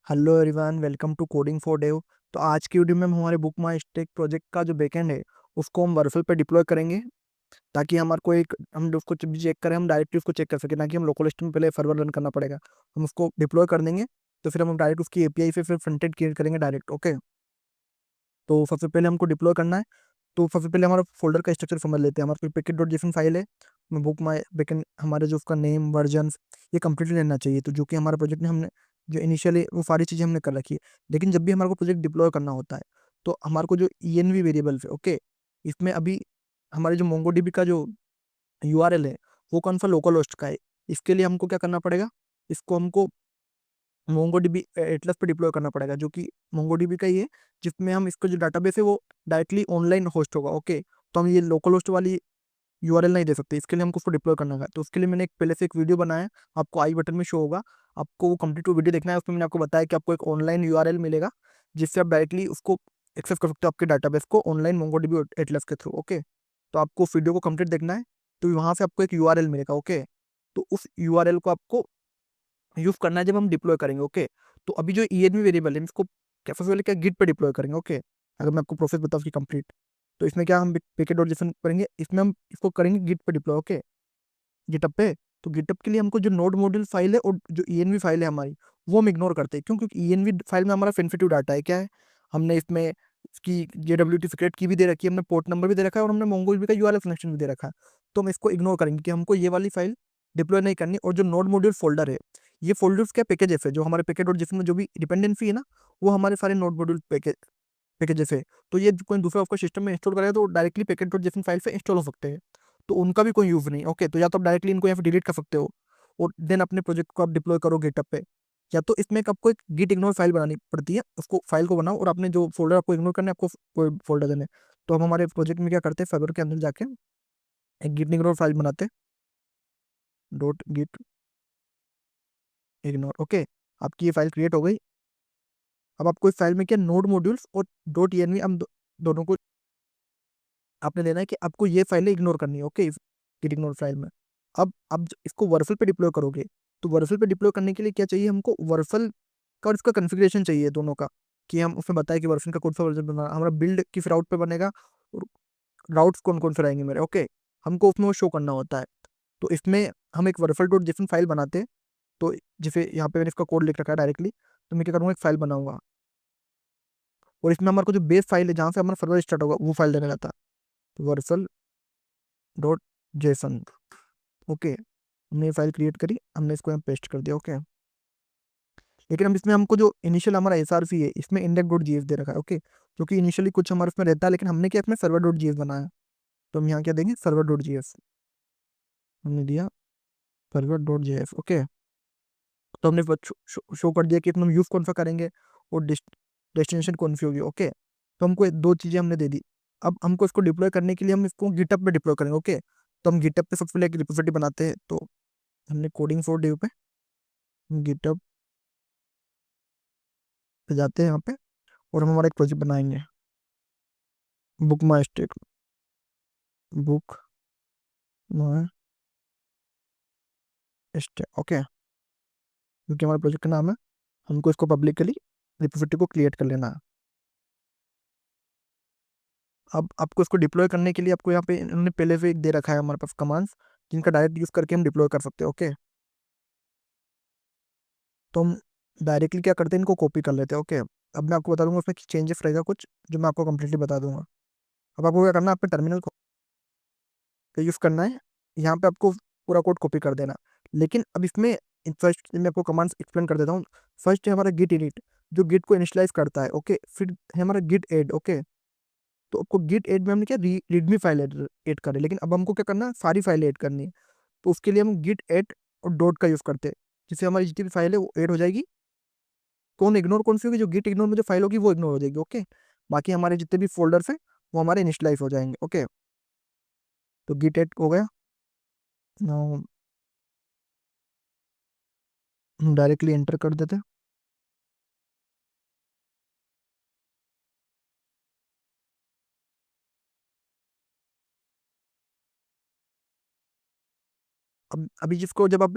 Hello everyone, welcome to coding for dev. तो आज की वीडियो में हम हमारे बुक माई स्टेक प्रोजेक्ट का जो बैकएंड है उसको हम वर्सल पे डिप्लॉय करेंगे, ताकि हमारे को एक हम उसको जब भी चेक करें हम डायरेक्टली उसको चेक कर सकें, ना कि हम लोकल होस्ट में पहले सर्वर रन करना पड़ेगा। हम उसको डिप्लॉय कर देंगे तो फिर हम डायरेक्ट उसकी एपीआई से फिर फ्रंट एंड क्रिएट करेंगे डायरेक्ट। ओके, तो सबसे पहले हमको डिप्लॉय करना है। तो सबसे पहले हमारा फोल्डर का स्ट्रक्चर समझ लेते हैं। हमारे कोई पैकेट डॉट जेसन फाइल है, बुक माई बैकएंड हमारे जो उसका नेम वर्जन ये कंप्लीटली रहना चाहिए। तो जो कि हमारे प्रोजेक्ट में हमने जो इनिशियली वो सारी चीज़ें हमने कर रखी है। लेकिन जब भी हमारे को प्रोजेक्ट डिप्लॉय करना होता है तो हमारे को जो env वेरिएबल है, ओके, इसमें अभी हमारे जो मोंगोडीबी का जो यूआरएल है वो कौन सा लोकल होस्ट का है। इसके लिए हमको क्या करना पड़ेगा, इसको हमको मोंगोडीबी एटलस पे डिप्लॉय करना पड़ेगा, जो कि मोंगोडीबी का ही है, जिसमें हम इसका जो डाटाबेस है वो डायरेक्टली ऑनलाइन होस्ट होगा। ओके, तो हम ये लोकल होस्ट वाली यूआरएल नहीं दे सकते, इसके लिए हमको उसको डिप्लॉय करना है। तो उसके लिए मैंने एक पहले से एक वीडियो बनाया है, आपको आई बटन में शो होगा। आपको वो कंप्लीट वीडियो देखना है। उसमें मैंने आपको बताया कि आपको एक ऑनलाइन यूआरएल मिलेगा जिससे आप डायरेक्टली उसको एक्सेस कर सकते हो आपके डाटाबेस को ऑनलाइन मोंगोडीबी एटलस के थ्रू। ओके, तो आपको उस वीडियो को कंप्लीट देखना है। तो वहां से आपको एक यूआरएल मिलेगा। ओके, तो उस यूआरएल को आपको यूज करना है जब हम डिप्लॉय करेंगे। ओके, तो अभी जो env वेरिएबल है इसको कैसे पहले क्या गिट पे डिप्लॉय करेंगे। ओके, अगर मैं आपको प्रोसेस बताऊँ उसकी कंप्लीट, तो इसमें क्या हम पैकेट डॉट जेसन करेंगे, इसमें हम इसको करेंगे गिट पे डिप्लॉय। ओके, गिटअप पे। तो गिटअप के लिए हमको जो नोड मॉड्यूल फाइल है और जो env फाइल है हमारी वो हम इग्नोर करते हैं। क्यों? क्योंकि env फाइल में हमारा सेंसिटिव डाटा है। क्या है, हमने इसमें इसकी JWT सीक्रेट की भी दे रखी है, हमने पोर्ट नंबर भी दे रखा है और हमने मोंगोडीबी का यूआरएल कनेक्शन भी दे रखा है। तो हम इसको इग्नोर करेंगे कि हमको ये वाली फाइल डिप्लॉय नहीं करनी। और जो नोड मॉड्यूल फोल्डर है, ये फोल्डर्स क्या पैकेजेस है, जो हमारे पैकेट और जिसमें जो भी डिपेंडेंसी है ना, वो हमारे सारे नोड मॉड्यूल पैकेजेस है। तो ये कोई दूसरा आपका सिस्टम में इंस्टॉल करेगा तो directly packet dot JSON file से इंस्टॉल हो सकते हैं। तो उनका भी कोई यूज नहीं। ओके, तो या तो आप डायरेक्टली इनको यहाँ पे डिलीट कर सकते हो और देन अपने प्रोजेक्ट को आप डिप्लॉय करो गिटअप पे, या तो इसमें एक आपको एक गिट इग्नोर फाइल बनानी पड़ती है। उसको फाइल को बनाओ और अपने जो फोल्डर आपको इग्नोर करना है आपको कोई फोल्डर देने। तो हम हमारे प्रोजेक्ट में क्या करते हैं, सर्वर के अंदर जाके एक गिट इग्नोर फाइल बनाते हैं, डॉट गिट इग्नोर। ओके, आपकी ये फाइल क्रिएट हो गई। अब आपको इस फाइल में क्या नोड मॉड्यूल्स और डॉट env हम दोनों को आपने लेना है कि आपको ये फाइलें इग्नोर करनी है। ओके, गिट इग्नोर फाइल में अब इसको वर्सल पे डिप्लॉय करोगे तो वर्सल पे डिप्लॉय करने के लिए क्या चाहिए, हमको वर्सल का और इसका कॉन्फ़िगरेशन चाहिए दोनों का, कि हम उसमें बताएं कि वर्सन का कौन सा वर्जन बना हमारा बिल्ड किस राउट पे बनेगा और राउट्स कौन कौन से रहेंगे मेरे। ओके, हमको उसमें वो शो करना होता है। तो इसमें हम एक वर्सल डॉट जेसन फाइल बनाते हैं। तो जैसे यहाँ पे मैंने इसका कोड लिख रखा है डायरेक्टली, तो मैं क्या करूँगा, एक फाइल बनाऊंगा और इसमें हमारे को जो बेस फाइल है जहाँ से हमारा सर्वर स्टार्ट होगा वो फाइल देने रहता है, वर्सल डॉट जेसन। ओके, हमने ये फाइल क्रिएट करी, हमने इसको यहाँ पेस्ट कर दिया। ओके, लेकिन हम इसमें हमको जो इनिशियल हमारा एसआरसी है इसमें इंडेक्स डॉट जीएस दे रखा है। ओके, जो कि इनिशियली कुछ हमारे उसमें रहता है, लेकिन हमने क्या इसमें सर्वर डॉट जीएस बनाया। तो हम यहाँ क्या देंगे, सर्वर डॉट जीएस हमने दिया, सर्वर डॉट जेएस। ओके, तो हमने शो कर दिया कि इसमें हम यूज कौन सा करेंगे और डेस्टिनेशन कौन सी होगी। ओके, तो हमको दो चीजें हमने दे दी। अब हमको इसको डिप्लॉय करने के लिए हम इसको गिटअप पे डिप्लॉय करेंगे। ओके, तो हम गिटअप पे सबसे पहले एक रिपोजिटरी बनाते हैं। तो हमने कोडिंग फॉर डेव पे गिटअप पे जाते हैं यहाँ पे और हम हमारा एक प्रोजेक्ट बनाएंगे, बुक माई स्टेक, बुक माई स्टेक। ओके, क्योंकि हमारे प्रोजेक्ट का नाम है, हमको इसको पब्लिकली रिपोजिटरी को क्रिएट कर लेना है। अब आपको इसको डिप्लॉय करने के लिए आपको यहाँ पे इन्होंने पहले से एक दे रखा है हमारे पास कमांड्स, जिनका डायरेक्ट यूज करके हम डिप्लॉय कर सकते हैं। ओके, तो हम डायरेक्टली क्या करते हैं, इनको कॉपी कर लेते हैं। ओके, अब मैं आपको बता दूंगा उसमें चेंजेस रहेगा कुछ जो मैं आपको कंप्लीटली बता दूंगा। अब आपको क्या करना है, अपने टर्मिनल का यूज करना है, यहाँ पे आपको पूरा कोड कॉपी कर देना। लेकिन अब इसमें फर्स्ट मैं आपको कमांड्स एक्सप्लेन कर देता हूँ। फर्स्ट है हमारा गिट इनिट, जो गिट को इनिशियलाइज करता है। ओके, फिर है हमारा गिट एड। ओके, तो आपको गिट एड में हमने क्या रीडमी फाइल ऐड करे, लेकिन अब हमको क्या करना है, सारी फाइलें ऐड करनी है। तो उसके लिए हम गिट एड और डॉट का यूज करते हैं, जिससे हमारी जितनी भी फाइल है वो ऐड हो जाएगी। कौन इग्नोर कौन सी होगी, जो गिट इग्नोर में जो फाइल होगी वो इग्नोर हो जाएगी। ओके, बाकी हमारे जितने भी फोल्डर्स हैं वो हमारे इनिशियलाइज हो जाएंगे। ओके, तो गिट एड हो गया। Now हम डायरेक्टली एंटर कर देते हैं। अब अभी जिसको जब आप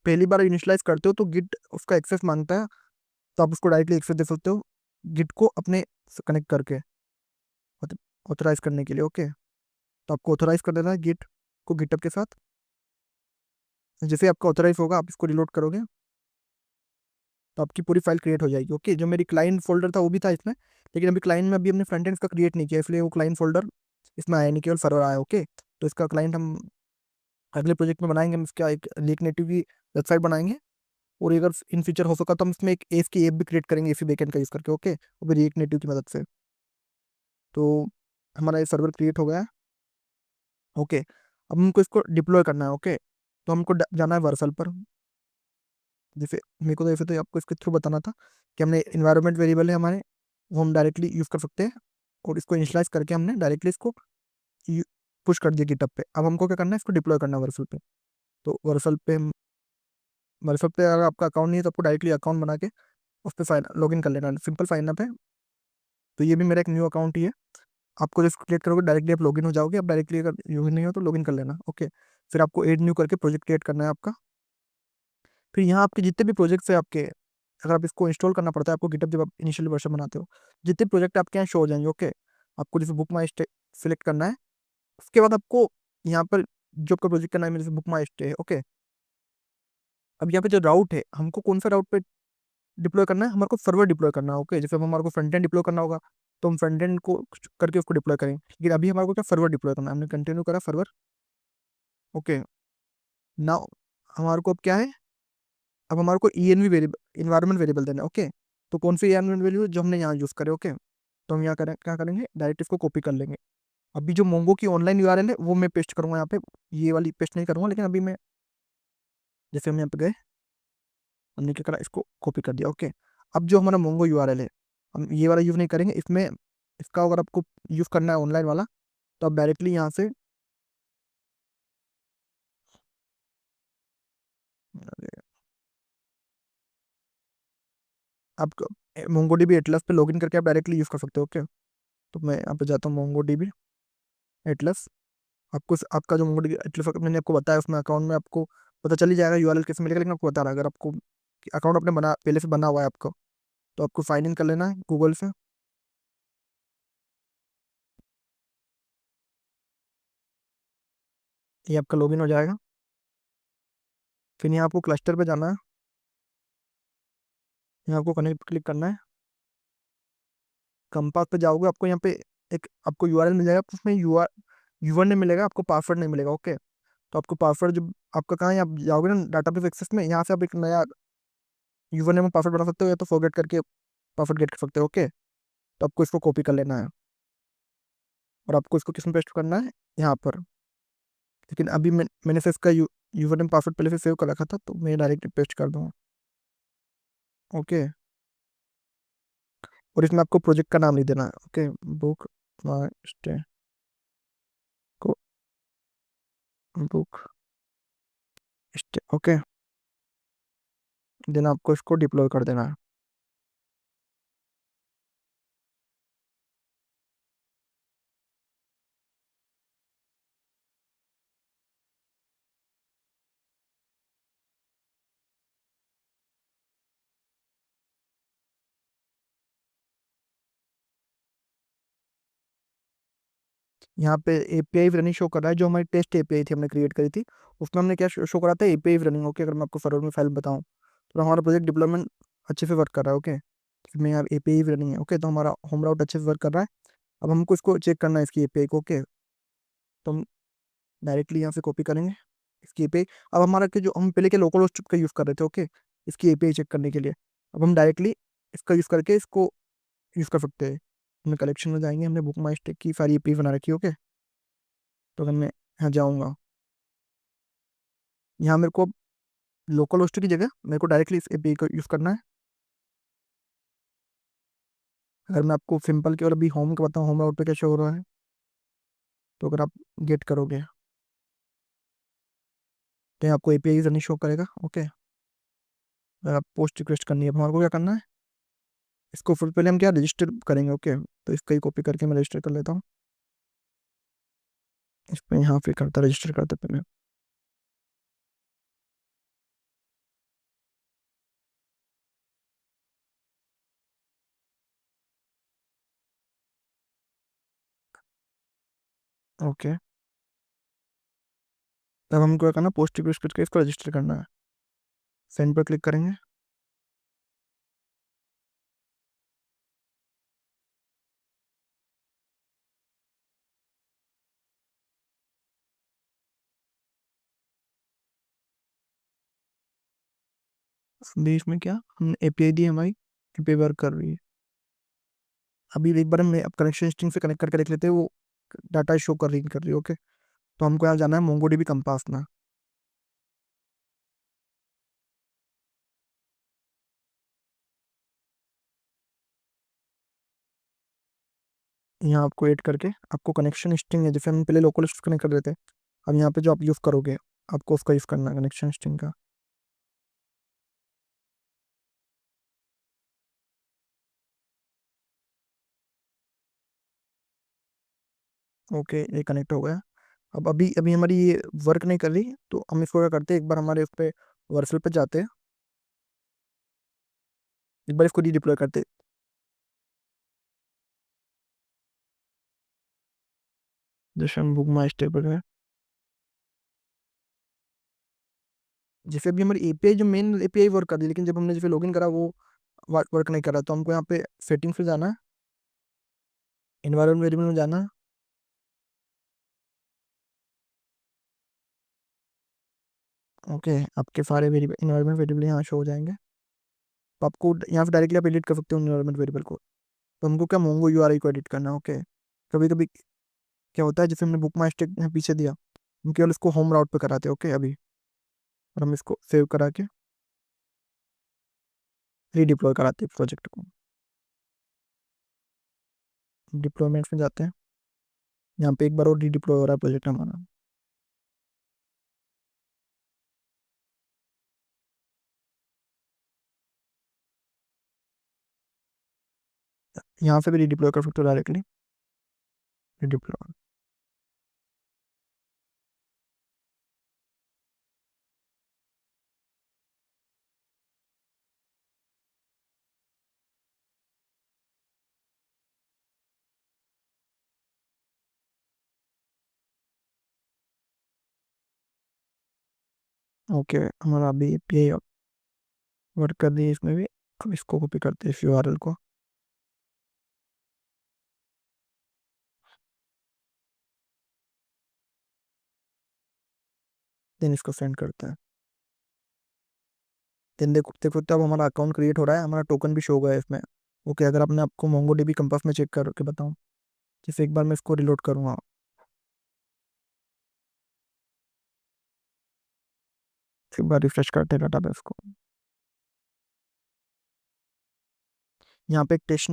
पहली बार इनिशियलाइज करते हो तो गिट उसका एक्सेस मांगता है। तो आप उसको डायरेक्टली एक्सेस दे सकते हो गिट को अपने कनेक्ट करके ऑथराइज करने के लिए। ओके, तो आपको ऑथराइज कर देना है गिट को गिटहब के साथ। जैसे आपका ऑथराइज होगा आप इसको रिलोड करोगे तो आपकी पूरी फाइल क्रिएट हो जाएगी। ओके, जो मेरी क्लाइंट फोल्डर था वो भी था इसमें, लेकिन अभी क्लाइंट में अभी हमने फ्रंट एंड का क्रिएट नहीं किया, इसलिए वो क्लाइंट फोल्डर इसमें आया नहीं, केवल सर्वर आया। ओके, तो इसका क्लाइंट हम अगले प्रोजेक्ट में बनाएंगे, हम इसका एक रिएक्ट नेटिव की वेबसाइट बनाएंगे, और अगर इन फ्यूचर हो सका तो हम इसमें एक एस की ऐप भी क्रिएट करेंगे इसी बैकएंड का यूज़ करके। ओके, वो भी रिएक्ट नेटिव की मदद से। तो हमारा ये सर्वर क्रिएट हो गया है। ओके, अब हमको इसको डिप्लॉय करना है। ओके, तो हमको जाना है वर्सल पर। जैसे मेरे को तो ऐसे तो आपको इसके थ्रू बताना था कि हमने इन्वायरमेंट वेरिएबल है हमारे, वो हम डायरेक्टली यूज़ कर सकते हैं, और इसको इनिशियलाइज करके हमने डायरेक्टली इसको पुश कर दिया गिटहब पे। अब हमको क्या करना है, इसको डिप्लॉय करना है वर्सल पे। तो वर्सल पे अगर आपका अकाउंट नहीं है तो आपको डायरेक्टली अकाउंट बना के उस पर लॉग इन कर लेना, सिंपल साइन अप है। तो ये भी मेरा एक न्यू अकाउंट ही है। आपको जब क्रिएट करोगे डायरेक्टली आप लॉगिन हो जाओगे। अब डायरेक्टली अगर यूज नहीं हो तो लॉगिन कर लेना। ओके, फिर आपको एड न्यू करके प्रोजेक्ट क्रिएट करना है आपका। फिर यहाँ आपके जितने भी प्रोजेक्ट्स है आपके, अगर आप इसको इंस्टॉल करना पड़ता है आपको गिटहब जब आप इनिशियली वर्जन बनाते हो, जितने प्रोजेक्ट आपके यहाँ शो हो जाएंगे। ओके, आपको जैसे बुक माई स्टे सिलेक्ट करना है, उसके बाद आपको यहाँ पर जो आपका प्रोजेक्ट का नाम है जैसे बुक माई स्टे है। ओके, अब यहाँ पे जो राउट है हमको कौन सा राउट पे डिप्लॉय करना है, हमारे को सर्वर डिप्लॉय करना है। ओके, जैसे अब हमारे को फ्रंट एंड डिप्लॉय करना होगा तो हम फ्रंट एंड को करके उसको डिप्लॉय करेंगे, लेकिन अभी हमारे को क्या सर्वर डिप्लॉय करना है, हमने कंटिन्यू करा सर्वर। ओके, नाउ हमारे को अब क्या है, अब हमारे को ENV वेरिएबल इन्वायरमेंट वेरिएबल देना है। ओके, तो कौन सी इन्वायरमेंट वेरिएबल जो हमने यहाँ यूज़ करे। ओके, तो हम यहाँ करें क्या करेंगे, डायरेक्ट इसको कॉपी कर लेंगे। अभी जो मोंगो की ऑनलाइन URL है वो मैं पेस्ट करूंगा यहाँ पे, ये वाली पेस्ट नहीं करूंगा, लेकिन अभी मैं जैसे हम यहाँ पे गए, हमने क्या करा, इसको कॉपी कर दिया। ओके, अब जो हमारा मोंगो URL है हम ये वाला यूज़ नहीं करेंगे इसमें। इसका अगर आपको यूज़ करना है ऑनलाइन वाला तो आप डायरेक्टली यहाँ से आप मोंगो DB एटलस पे लॉगिन करके आप डायरेक्टली यूज़ कर सकते हो। ओके, तो मैं यहाँ पे जाता हूँ मोंगो DB एटलस। आपको आपका जो मोंगो DB एटलस मैंने आपको बताया उसमें अकाउंट में आपको पता चल ही जाएगा URL कैसे मिलेगा, लेकिन आपको बता रहा है अगर आपको अकाउंट अपने बना पहले से बना हुआ है आपको, तो आपको साइन इन कर लेना है गूगल से। ये आपका लॉगिन हो जाएगा। फिर यहाँ आपको क्लस्टर पे जाना है, यहाँ आपको कनेक्ट क्लिक करना है। कंपास पे जाओगे आपको यहाँ पे एक आपको URL मिल जाएगा, उसमें यूजर नेम मिलेगा, आपको पासवर्ड नहीं मिलेगा। ओके, तो आपको पासवर्ड जो आपका कहाँ है, आप जाओगे ना डाटाबेस एक्सेस में, यहाँ से आप एक नया यूजर नेम और पासवर्ड बना सकते हो, या तो फॉरगेट करके पासवर्ड गेट कर सकते हो। ओके, तो आपको इसको कॉपी कर लेना है और आपको इसको किस में पेस्ट करना है, यहाँ पर। लेकिन अभी मैंने से इसका यूजर नेम पासवर्ड पहले से सेव कर रखा था, तो मैं डायरेक्ट पेस्ट कर दूँगा। ओके, और इसमें आपको प्रोजेक्ट का नाम नहीं देना है। ओके, बुक माई स्टे को बुक स्टे। ओके, देन आपको इसको डिप्लॉय कर देना है। यहाँ पे API रनिंग शो कर रहा है, जो हमारी टेस्ट API थी हमने क्रिएट करी थी, उसमें हमने क्या शो करा था, API रनिंग। ओके, अगर मैं आपको फॉरवर्ड में फाइल बताऊँ तो हमारा प्रोजेक्ट डिप्लॉयमेंट अच्छे से वर्क कर रहा है। ओके, इसमें यहाँ API रनिंग है। ओके, तो हमारा होम राउट अच्छे से वर्क कर रहा है। अब हमको इसको चेक करना है इसकी API को। ओके, तो हम डायरेक्टली यहाँ से कॉपी करेंगे इसकी API। अब हमारा के जो हम पहले के लोकल होस्ट का यूज़ कर रहे थे, ओके, इसकी API चेक करने के लिए, अब हम डायरेक्टली इसका यूज़ करके इसको यूज़ कर सकते हैं। हमने कलेक्शन में जाएंगे, हमने बुक माई स्टे की सारी API बना रखी है। ओके, तो अगर मैं यहाँ जाऊँगा, यहाँ मेरे को लोकल होस्ट की जगह मेरे को डायरेक्टली इस API को यूज़ करना है। अगर मैं आपको सिंपल केवल अभी होम का बताऊँ, होम राउट पे क्या शो हो रहा है, तो अगर आप गेट करोगे तो यहाँ आपको API नहीं शो करेगा। ओके, अगर आप पोस्ट रिक्वेस्ट करनी है, अब हमारे को क्या करना है, इसको फिर पहले हम क्या रजिस्टर करेंगे। ओके, तो इसका ही कॉपी करके मैं रजिस्टर कर लेता हूँ। इस पर यहाँ पे करता रजिस्टर करते पहले। ओके, तब हमको क्या करना, पोस्ट रिक्वेस्ट करके इसको रजिस्टर करना है। सेंड पर क्लिक करेंगे। बीच में क्या हमने एपीआई दी, हमारी एपीआई वर्क कर रही है। अभी एक बार हम अब कनेक्शन स्ट्रिंग से कनेक्ट करके देख लेते हैं, वो डाटा शो कर रही कर रही है। ओके, तो हमको यहाँ जाना है मोंगोडीबी कंपास में। यहाँ आपको ऐड करके आपको कनेक्शन स्ट्रिंग है, जैसे हम पहले लोकल होस्ट कनेक्ट कर रहे थे, अब यहाँ पे जो आप यूज़ करोगे आपको उसका यूज़ करना है, कनेक्शन स्ट्रिंग का। ओके, ये कनेक्ट हो गया। अब अभी अभी हमारी ये वर्क नहीं कर रही, तो हम इसको क्या करते हैं, एक बार हमारे उस पर वर्सल पे जाते हैं, एक बार इसको रीडिप्लॉय करते हैं। जैसे हम बुक माई स्टेप पर गए, जैसे अभी हमारी एपीआई जो मेन एपीआई वर्क कर रही है, लेकिन जब हमने जैसे लॉगिन करा वो वर्क नहीं कर रहा, तो हमको यहाँ पे सेटिंग्स पे जाना है, इन्वायरमेंट वेरिएबल में जाना है। ओके, आपके सारे वेरिएबल इन्वायरमेंट वेरिएबल यहाँ शो हो जाएंगे, तो आपको यहाँ से डायरेक्टली आप एडिट कर सकते हो इन्वायरमेंट वेरिएबल को। तो हमको क्या मोंगो यूआरआई को एडिट करना है। ओके, कभी कभी क्या होता है, जैसे हमने बुक माई स्टैक यहाँ पीछे दिया, हम केवल इसको होम राउट पे कराते हैं। ओके, अभी और हम इसको सेव करा के रीडिप्लॉय कराते हैं प्रोजेक्ट को। डिप्लॉयमेंट्स में जाते हैं, यहाँ पे एक बार और रीडिप्लॉय हो रहा है प्रोजेक्ट हमारा। यहाँ से भी रीडिप्लॉय कर सकते हो डायरेक्टली, रीडिप्लॉय। ओके, हमारा अभी एपीआई वर्क कर रही है इसमें भी। अब इसको कॉपी करते हैं इस यूआरएल को, देन इसको सेंड करते हैं। देन देखो देखो, तब हमारा अकाउंट क्रिएट हो रहा है, हमारा टोकन भी शो हो गया है इसमें। ओके, अगर आपने आपको मोंगो डीबी कंपास में चेक करके बताऊँ, जैसे एक बार मैं इसको रिलोड करूँगा, एक बार रिफ्रेश करते हैं डाटाबेस को, यहाँ पे एक टेस्ट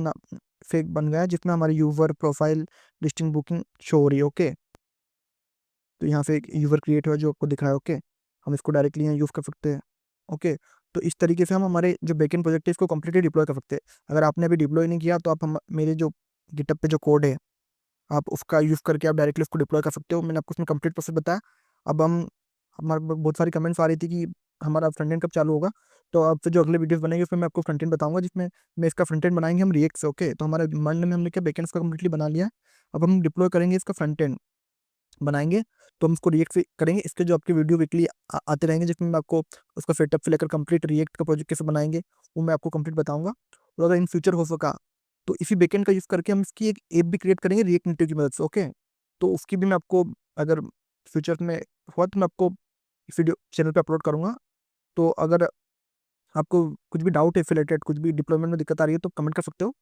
फेक बन गया है, जिसमें हमारी user profile listing booking show हो रही है। ओके, तो यहाँ से एक यूजर क्रिएट हुआ जो आपको दिख रहा है। ओके, हम इसको डायरेक्टली यहाँ यूज़ कर सकते हैं। ओके, तो इस तरीके से हम हमारे जो बैकएंड प्रोजेक्ट है इसको कंप्लीटली डिप्लॉय कर सकते हैं। अगर आपने अभी डिप्लॉय नहीं किया, तो आप हम मेरे जो गिटअप पे जो कोड है, आप उसका यूज़ करके आप डायरेक्टली उसको डिप्लॉय कर सकते हो। मैंने आपको उसमें कंप्लीट प्रोसेस बताया। अब हम हमारे बहुत सारी कमेंट्स आ रही थी कि हमारा फ्रंट एंड कब चालू होगा, तो आपसे जो अगले वीडियोस बनेंगे उसमें मैं आपको फ्रंट एंड बताऊंगा, जिसमें मैं इसका फ्रंट एंड बनाएंगे हम रिएक्ट से। ओके, तो हमारे मन में हमने क्या बैकएंड का कंप्लीटली बना लिया है। अब हम डिप्लॉय करेंगे, इसका फ्रंट एंड बनाएंगे, तो हम उसको रिएक्ट से करेंगे। इसके जो आपके वीडियो वीकली आते रहेंगे, जिसमें मैं आपको उसका सेटअप से लेकर कंप्लीट रिएक्ट का प्रोजेक्ट कैसे बनाएंगे वो मैं आपको कंप्लीट बताऊंगा। और अगर इन फ्यूचर हो सका, तो इसी बैकएंड का यूज़ करके हम इसकी एक ऐप भी क्रिएट करेंगे रिएक्ट नेटिव की मदद से। ओके, तो उसकी भी मैं आपको, अगर फ्यूचर में हुआ, तो मैं आपको इस वीडियो चैनल पे अपलोड करूंगा। तो अगर आपको कुछ भी डाउट है रिलेटेड, कुछ भी डिप्लॉयमेंट में दिक्कत आ रही है, तो कमेंट कर सकते हो।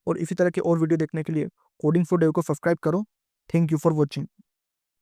और इसी तरह के और वीडियो देखने के लिए कोडिंग फॉर डेव को सब्सक्राइब करो। Thank you for watching.